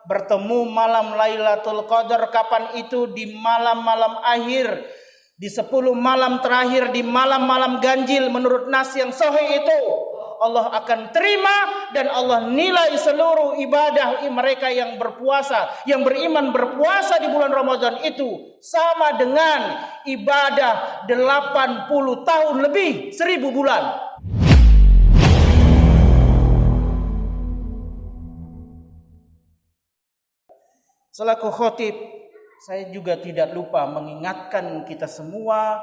bertemu malam Lailatul Qadar. Kapan itu? Di malam-malam akhir, di 10 malam terakhir, di malam-malam ganjil. Menurut nas yang sahih itu Allah akan terima dan Allah nilai seluruh ibadah mereka yang berpuasa, yang beriman berpuasa di bulan Ramadan itu sama dengan ibadah 80 tahun lebih, 1000 bulan. Selaku khotib, saya juga tidak lupa mengingatkan kita semua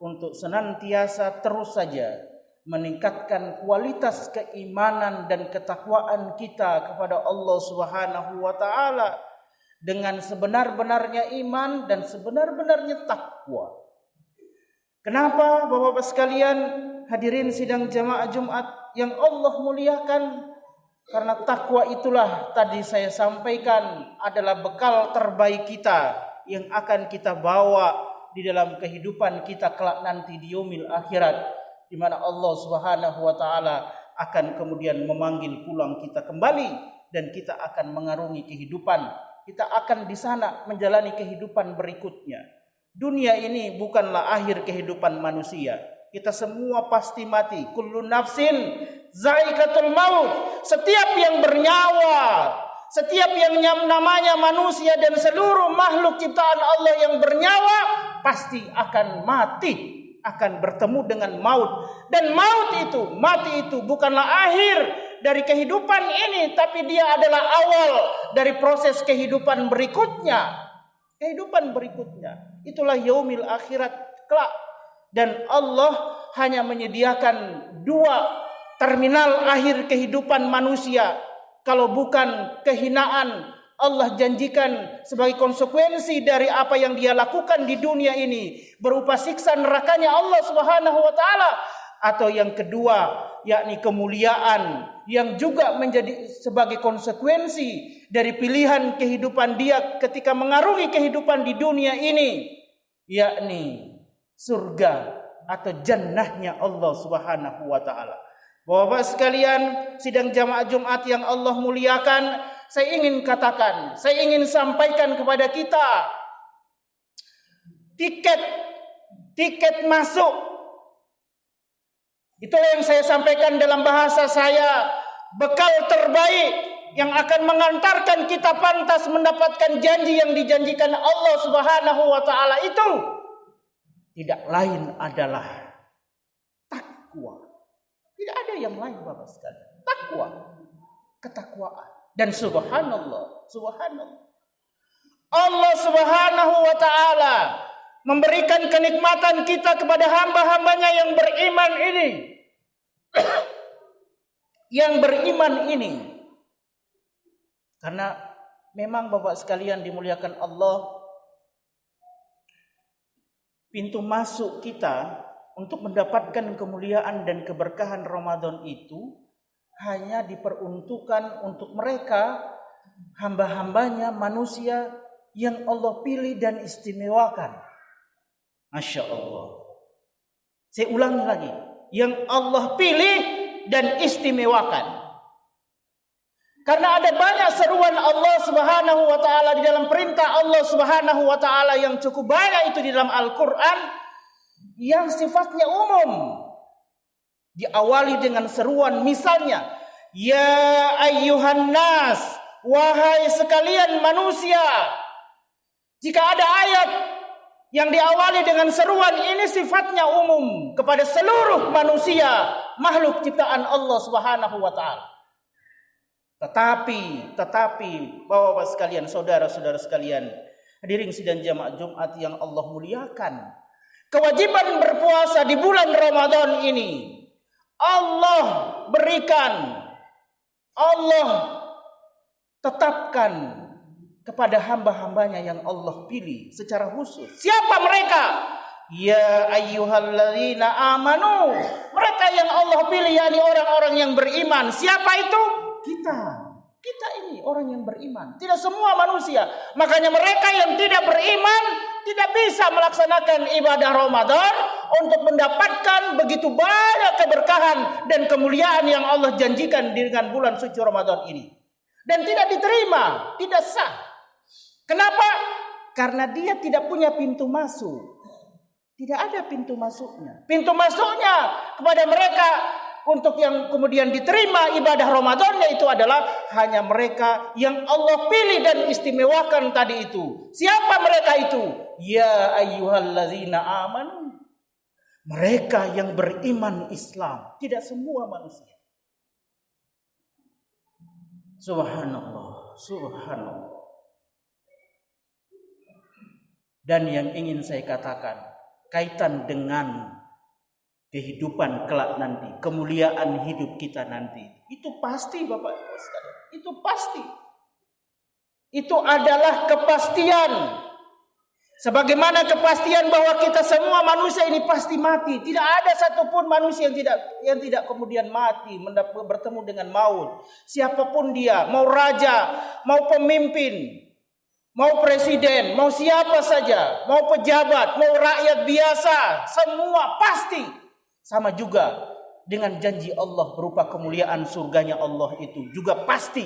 untuk senantiasa terus saja meningkatkan kualitas keimanan dan ketakwaan kita kepada Allah Subhanahu wa taala dengan sebenar-benarnya iman dan sebenar-benarnya takwa. Kenapa Bapak-bapak sekalian, hadirin sidang jamaah Jumat yang Allah muliakan? Karena takwa itulah tadi saya sampaikan adalah bekal terbaik kita yang akan kita bawa di dalam kehidupan kita kelak nanti di yaumil akhirat, di mana Allah Subhanahu wa taala akan kemudian memanggil pulang kita kembali dan kita akan mengarungi kehidupan. Kita akan di sana menjalani kehidupan berikutnya. Dunia ini bukanlah akhir kehidupan manusia. Kita semua pasti mati. Kullu nafsin zaikatul maut. Setiap yang bernyawa, setiap yang namanya manusia dan seluruh makhluk ciptaan Allah yang bernyawa pasti akan mati, akan bertemu dengan maut. Dan mati itu bukanlah akhir dari kehidupan ini, tapi dia adalah awal dari proses kehidupan berikutnya. Kehidupan berikutnya itulah yaumil akhirat kelak. Dan Allah hanya menyediakan 2 terminal akhir kehidupan manusia. Kalau bukan kehinaan, Allah janjikan sebagai konsekuensi dari apa yang dia lakukan di dunia ini berupa siksa nerakanya Allah Subhanahu wa taala. Atau yang kedua, yakni kemuliaan yang juga menjadi sebagai konsekuensi dari pilihan kehidupan dia ketika mengarungi kehidupan di dunia ini, yakni surga atau jannahnya Allah Subhanahu wa taala. Bapak sekalian, sidang jamaah Jumat yang Allah muliakan, saya ingin katakan, saya ingin sampaikan kepada kita, tiket masuk, itulah yang saya sampaikan dalam bahasa saya, bekal terbaik yang akan mengantarkan kita pantas mendapatkan janji yang dijanjikan Allah Subhanahu wa taala itu tidak lain adalah takwa. Tidak ada yang lain Bapak sekalian. Takwa, ketakwaan. Dan subhanallah, Allah Subhanahu wa taala memberikan kenikmatan kita kepada hamba-hambanya yang beriman ini. Yang beriman ini. Karena memang Bapak sekalian dimuliakan Allah, pintu masuk kita untuk mendapatkan kemuliaan dan keberkahan Ramadan itu hanya diperuntukkan untuk mereka, hamba-hambanya manusia yang Allah pilih dan istimewakan. Masya Allah. Saya ulangi lagi. Yang Allah pilih dan istimewakan. Karena ada banyak seruan Allah Subhanahu wa taala di dalam perintah Allah Subhanahu wa taala yang cukup banyak itu di dalam Al-Qur'an yang sifatnya umum. Diawali dengan seruan misalnya, ya ayyuhan nas, wahai sekalian manusia. Jika ada ayat yang diawali dengan seruan ini sifatnya umum kepada seluruh manusia, makhluk ciptaan Allah Subhanahu wa taala. Tetapi Bapak-bapak sekalian, saudara-saudara sekalian, hadirin sidang jamaah Jumat yang Allah muliakan, kewajiban berpuasa di bulan Ramadan ini Allah berikan, Allah tetapkan kepada hamba-hambanya yang Allah pilih secara khusus. Siapa mereka? Ya ayyuhalladzina amanu. Mereka yang Allah pilih, yakni orang-orang yang beriman. Siapa itu? Kita ini orang yang beriman. Tidak semua manusia. Makanya mereka yang tidak beriman tidak bisa melaksanakan ibadah Ramadan untuk mendapatkan begitu banyak keberkahan dan kemuliaan yang Allah janjikan dengan bulan suci Ramadan ini. dan tidak diterima, tidak sah. Kenapa? Karena dia tidak punya pintu masuk. Tidak ada pintu masuknya. Pintu masuknya kepada mereka untuk yang kemudian diterima ibadah Ramadannya itu adalah hanya mereka yang Allah pilih dan istimewakan tadi itu. Siapa mereka itu? Ya ayyuhallazina amanu. Mereka yang beriman Islam. Tidak semua manusia. Subhanallah. Subhanallah. Dan yang ingin saya katakan, kaitan dengan kehidupan kelak nanti, kemuliaan hidup kita nanti, itu pasti Bapak Ibu sekalian, itu pasti. Itu adalah kepastian. Sebagaimana kepastian bahwa kita semua manusia ini pasti mati. Tidak ada satupun manusia yang tidak kemudian mati, bertemu dengan maut. Siapapun dia, mau raja, mau pemimpin, mau presiden, mau siapa saja, mau pejabat, mau rakyat biasa, semua pasti. Sama juga dengan janji Allah berupa kemuliaan surganya Allah itu juga pasti.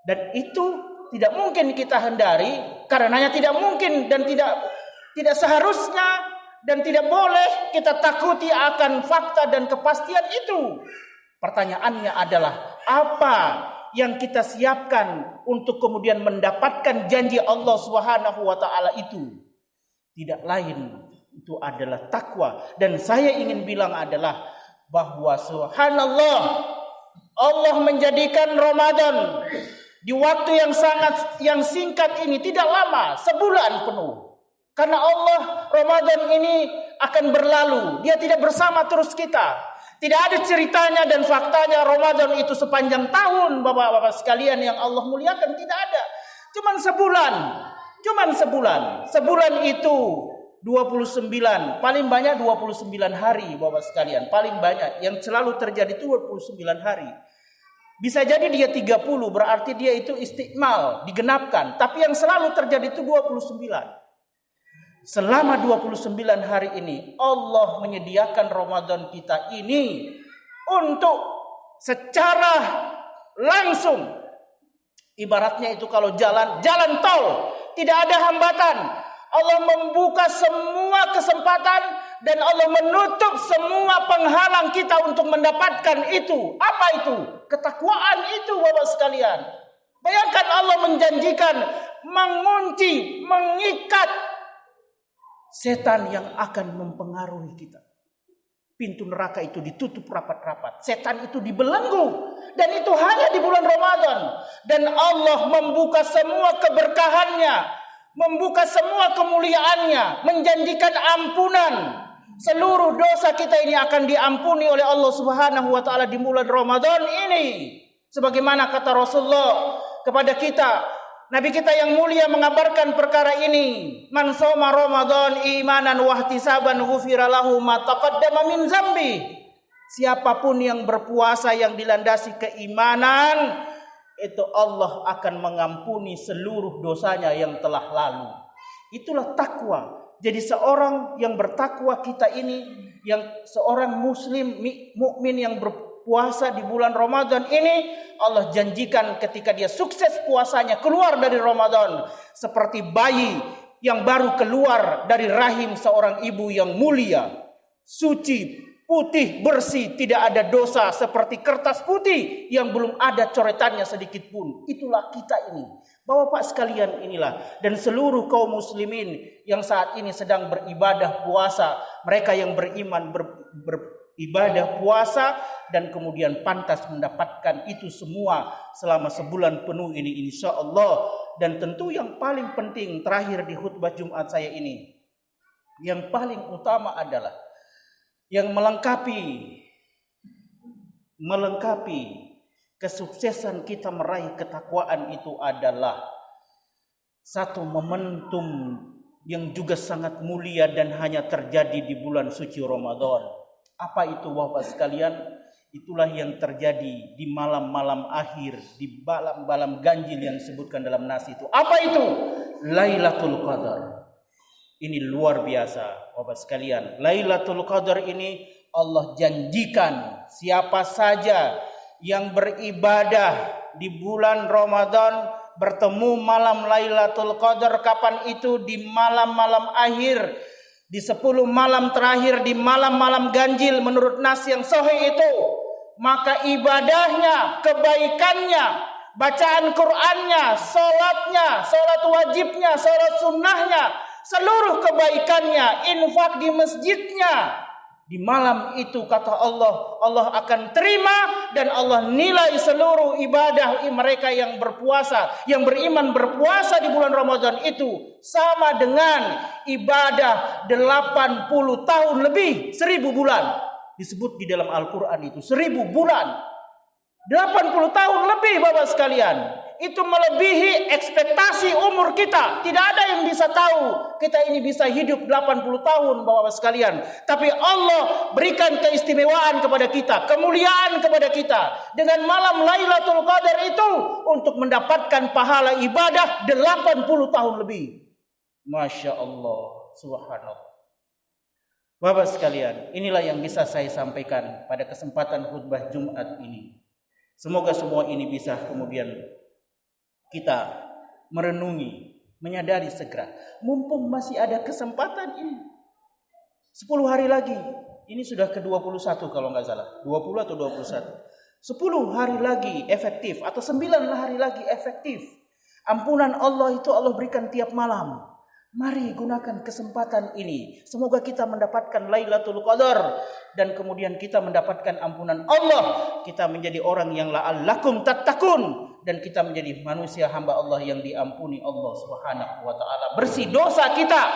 Dan itu tidak mungkin kita hindari, karenanya tidak mungkin dan tidak seharusnya dan tidak boleh kita takuti akan fakta dan kepastian itu. Pertanyaannya adalah apa yang kita siapkan untuk kemudian mendapatkan janji Allah Subhanahu wa taala itu? Tidak lain itu adalah takwa. Dan saya ingin bilang adalah bahwa subhanallah, Allah menjadikan Ramadan di waktu yang singkat ini tidak lama, sebulan penuh. Karena Allah Ramadan ini akan berlalu, dia tidak bersama terus kita. Tidak ada ceritanya dan faktanya Ramadan itu sepanjang tahun, Bapak-bapak sekalian yang Allah muliakan, tidak ada. Cuman sebulan. Sebulan itu 29, paling banyak 29 hari Bapak sekalian, paling banyak yang selalu terjadi itu 29 hari. Bisa jadi dia 30, berarti dia itu istikmal, digenapkan. Tapi yang selalu terjadi itu 29. Selama 29 hari ini Allah menyediakan Ramadan kita ini untuk secara langsung, ibaratnya itu kalau jalan tol, tidak ada hambatan. Allah membuka semua kesempatan dan Allah menutup semua penghalang kita untuk mendapatkan itu. Apa itu? Ketakwaan itu Bapak sekalian. Bayangkan Allah menjanjikan mengunci, mengikat setan yang akan mempengaruhi kita. Pintu neraka itu ditutup rapat-rapat. Setan itu dibelenggu. Dan itu hanya di bulan Ramadan. Dan Allah membuka semua keberkahannya, membuka semua kemuliaannya, menjanjikan ampunan. Seluruh dosa kita ini akan diampuni oleh Allah Subhanahu wa taala di bulan Ramadan ini. Sebagaimana kata Rasulullah kepada kita, Nabi kita yang mulia mengabarkan perkara ini. Man shoma Ramadan imanan wa ihtisaban ghufira lahu ma taqaddama min zambi. Siapapun yang berpuasa yang dilandasi keimanan, itu Allah akan mengampuni seluruh dosanya yang telah lalu. Itulah takwa. Jadi seorang yang bertakwa kita ini, yang seorang muslim mukmin yang berpuasa di bulan Ramadan ini, Allah janjikan ketika dia sukses puasanya keluar dari Ramadan seperti bayi yang baru keluar dari rahim seorang ibu yang mulia, suci, putih, bersih, tidak ada dosa, seperti kertas putih yang belum ada coretannya sedikit pun. Itulah kita ini. Bapak sekalian inilah, dan seluruh kaum muslimin yang saat ini sedang beribadah puasa, mereka yang beriman beribadah puasa dan kemudian pantas mendapatkan itu semua selama sebulan penuh ini insyaallah. Dan tentu yang paling penting terakhir di khutbah Jumat saya ini, yang paling utama adalah yang melengkapi kesuksesan kita meraih ketakwaan itu adalah satu momentum yang juga sangat mulia dan hanya terjadi di bulan suci Ramadan. Apa itu Bapak sekalian? Itulah yang terjadi di malam-malam akhir, di malam-malam ganjil yang disebutkan dalam nas itu. Apa itu? Lailatul Qadar. Ini luar biasa Bapak sekalian. Lailatul Qadar ini Allah janjikan siapa saja yang beribadah di bulan Ramadan bertemu malam Lailatul Qadar. Kapan itu? Di malam-malam akhir, di 10 malam terakhir, di malam-malam ganjil menurut nas yang sahih itu. Maka ibadahnya, kebaikannya, bacaan Qur'annya, salatnya, salat wajibnya, salat sunnahnya, seluruh kebaikannya, infak di masjidnya, di malam itu kata Allah, Allah akan terima dan Allah nilai seluruh ibadah mereka yang berpuasa, yang beriman berpuasa di bulan Ramadan itu sama dengan ibadah 80 tahun lebih, 1000 bulan. Disebut di dalam Al-Quran itu 1000 bulan, 80 tahun lebih Bapak sekalian. Itu melebihi ekspektasi umur kita. Tidak ada yang bisa tahu kita ini bisa hidup 80 tahun Bapak sekalian. Tapi Allah berikan keistimewaan kepada kita, kemuliaan kepada kita dengan malam Lailatul Qadar itu untuk mendapatkan pahala ibadah 80 tahun lebih. Masya Allah, subhanallah. Bapak sekalian, inilah yang bisa saya sampaikan pada kesempatan khutbah Jumat ini. Semoga semua ini bisa kemudian kita merenungi, menyadari segera. Mumpung masih ada kesempatan ini. 10 hari lagi. Ini sudah ke-21 kalau nggak salah. 20 atau 21. 10 hari lagi efektif. Atau 9 hari lagi efektif. Ampunan Allah itu Allah berikan tiap malam. Mari gunakan kesempatan ini. Semoga kita mendapatkan Lailatul Qadar. Dan kemudian kita mendapatkan ampunan Allah. Kita menjadi orang yang la'allakum tattaqun. Dan kita menjadi manusia hamba Allah yang diampuni Allah Subhanahu wa ta'ala. Bersih dosa kita.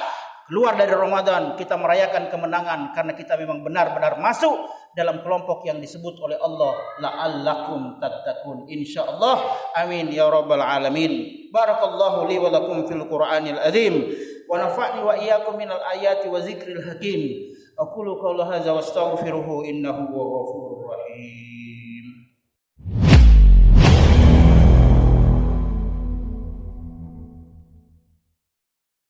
Keluar dari Ramadan, kita merayakan kemenangan. Karena kita memang benar-benar masuk dalam kelompok yang disebut oleh Allah. La'allakum tattaqun. InsyaAllah. Amin. Ya Rabbal Alamin. Barakallahu li wa lakum fil Qur'anil azim. Wa nafa'ni wa iyyakum minal ayati wa zikril hakim. Aqulu qawla hadza wa astaghfiruhu innahu huwal ghafurur rahim.